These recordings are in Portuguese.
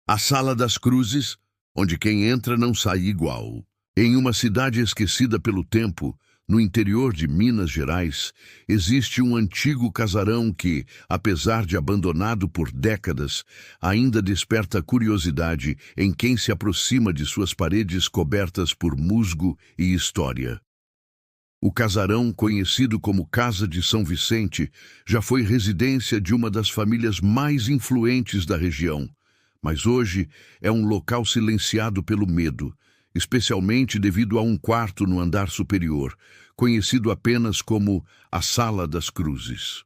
A Sala das Cruzes, onde quem entra não sai igual. Em uma cidade esquecida pelo tempo, no interior de Minas Gerais, existe um antigo casarão que, apesar de abandonado por décadas, ainda desperta curiosidade em quem se aproxima de suas paredes cobertas por musgo e história. O casarão, conhecido como Casa de São Vicente, já foi residência de uma das famílias mais influentes da região, mas hoje é um local silenciado pelo medo, especialmente devido a um quarto no andar superior, conhecido apenas como a Sala das Cruzes.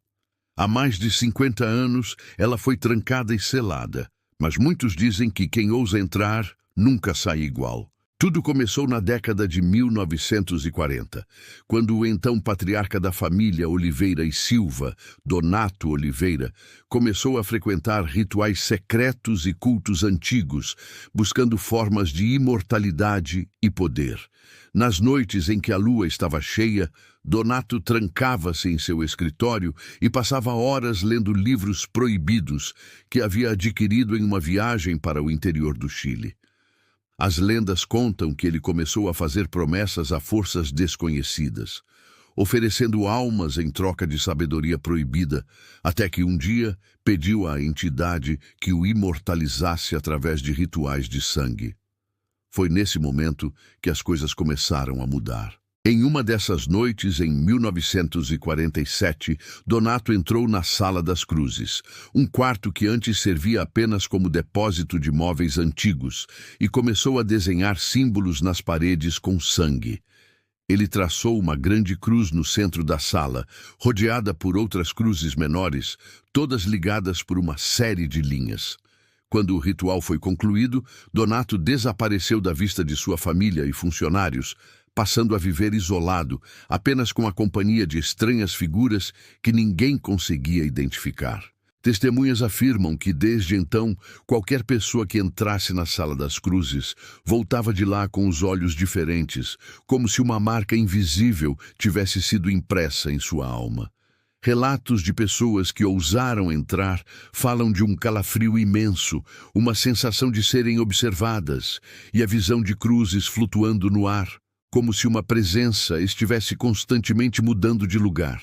Há mais de 50 anos, ela foi trancada e selada, mas muitos dizem que quem ousa entrar nunca sai igual. Tudo começou na década de 1940, quando o então patriarca da família Oliveira e Silva, Donato Oliveira, começou a frequentar rituais secretos e cultos antigos, buscando formas de imortalidade e poder. Nas noites em que a lua estava cheia, Donato trancava-se em seu escritório e passava horas lendo livros proibidos que havia adquirido em uma viagem para o interior do Chile. As lendas contam que ele começou a fazer promessas a forças desconhecidas, oferecendo almas em troca de sabedoria proibida, até que um dia pediu à entidade que o imortalizasse através de rituais de sangue. Foi nesse momento que as coisas começaram a mudar. Em uma dessas noites, em 1947, Donato entrou na Sala das Cruzes, um quarto que antes servia apenas como depósito de móveis antigos, e começou a desenhar símbolos nas paredes com sangue. Ele traçou uma grande cruz no centro da sala, rodeada por outras cruzes menores, todas ligadas por uma série de linhas. Quando o ritual foi concluído, Donato desapareceu da vista de sua família e funcionários, passando a viver isolado, apenas com a companhia de estranhas figuras que ninguém conseguia identificar. Testemunhas afirmam que, desde então, qualquer pessoa que entrasse na Sala das Cruzes voltava de lá com os olhos diferentes, como se uma marca invisível tivesse sido impressa em sua alma. Relatos de pessoas que ousaram entrar falam de um calafrio imenso, uma sensação de serem observadas e a visão de cruzes flutuando no ar, como se uma presença estivesse constantemente mudando de lugar.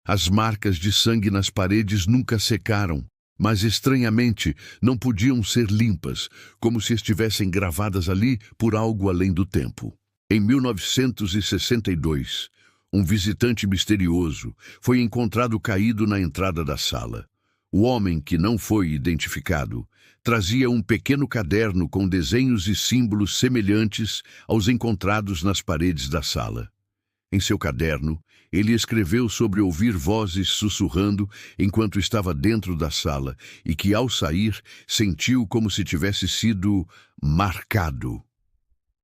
As marcas de sangue nas paredes nunca secaram, mas estranhamente não podiam ser limpas, como se estivessem gravadas ali por algo além do tempo. Em 1962, um visitante misterioso foi encontrado caído na entrada da sala. O homem, que não foi identificado, trazia um pequeno caderno com desenhos e símbolos semelhantes aos encontrados nas paredes da sala. Em seu caderno, ele escreveu sobre ouvir vozes sussurrando enquanto estava dentro da sala e que, ao sair, sentiu como se tivesse sido marcado.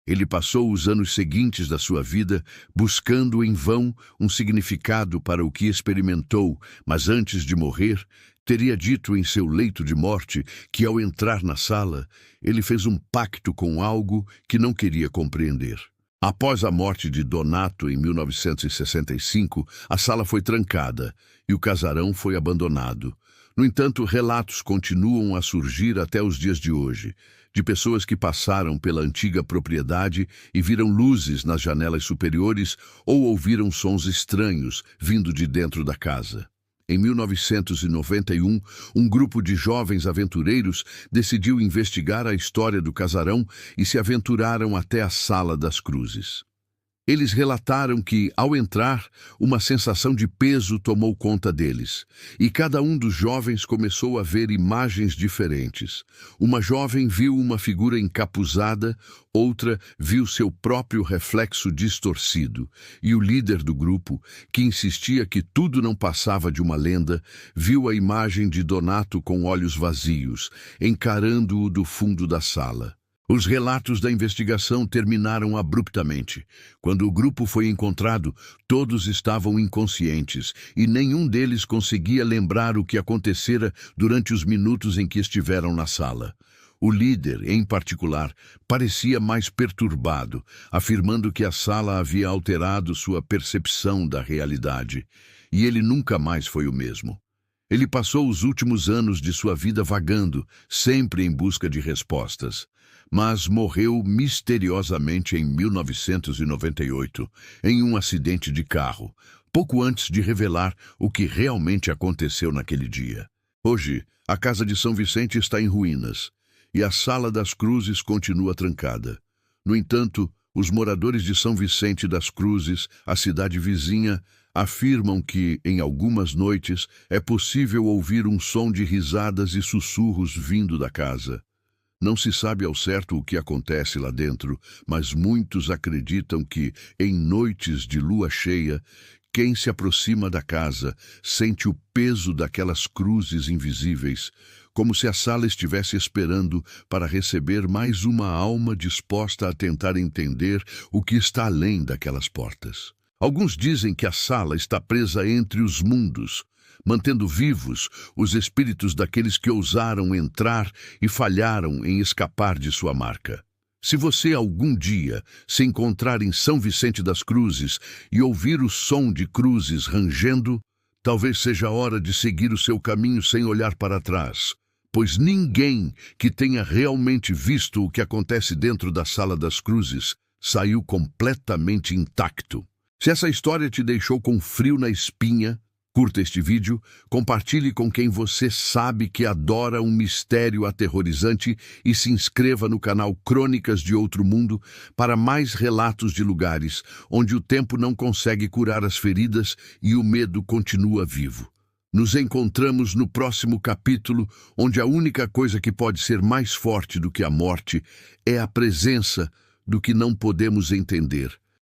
Ele passou os anos seguintes da sua vida buscando em vão um significado para o que experimentou, mas antes de morrer, teria dito em seu leito de morte que, ao entrar na sala, ele fez um pacto com algo que não queria compreender. Após a morte de Donato em 1965, a sala foi trancada e o casarão foi abandonado. No entanto, relatos continuam a surgir até os dias de hoje, de pessoas que passaram pela antiga propriedade e viram luzes nas janelas superiores ou ouviram sons estranhos vindo de dentro da casa. Em 1991, um grupo de jovens aventureiros decidiu investigar a história do casarão e se aventuraram até a Sala das Cruzes. Eles relataram que, ao entrar, uma sensação de peso tomou conta deles, e cada um dos jovens começou a ver imagens diferentes. Uma jovem viu uma figura encapuzada, outra viu seu próprio reflexo distorcido, e o líder do grupo, que insistia que tudo não passava de uma lenda, viu a imagem de Donato com olhos vazios, encarando-o do fundo da sala. Os relatos da investigação terminaram abruptamente. Quando o grupo foi encontrado, todos estavam inconscientes e nenhum deles conseguia lembrar o que acontecera durante os minutos em que estiveram na sala. O líder, em particular, parecia mais perturbado, afirmando que a sala havia alterado sua percepção da realidade, e ele nunca mais foi o mesmo. Ele passou os últimos anos de sua vida vagando, sempre em busca de respostas. Mas morreu misteriosamente em 1998, em um acidente de carro, pouco antes de revelar o que realmente aconteceu naquele dia. Hoje, a casa de São Vicente está em ruínas e a Sala das Cruzes continua trancada. No entanto, os moradores de São Vicente das Cruzes, a cidade vizinha, afirmam que, em algumas noites, é possível ouvir um som de risadas e sussurros vindo da casa. Não se sabe ao certo o que acontece lá dentro, mas muitos acreditam que, em noites de lua cheia, quem se aproxima da casa sente o peso daquelas cruzes invisíveis, como se a sala estivesse esperando para receber mais uma alma disposta a tentar entender o que está além daquelas portas. Alguns dizem que a sala está presa entre os mundos, mantendo vivos os espíritos daqueles que ousaram entrar e falharam em escapar de sua marca. Se você algum dia se encontrar em São Vicente das Cruzes e ouvir o som de cruzes rangendo, talvez seja a hora de seguir o seu caminho sem olhar para trás, pois ninguém que tenha realmente visto o que acontece dentro da Sala das Cruzes saiu completamente intacto. Se essa história te deixou com frio na espinha, curta este vídeo, compartilhe com quem você sabe que adora um mistério aterrorizante e se inscreva no canal Crônicas de Outro Mundo para mais relatos de lugares onde o tempo não consegue curar as feridas e o medo continua vivo. Nos encontramos no próximo capítulo, onde a única coisa que pode ser mais forte do que a morte é a presença do que não podemos entender.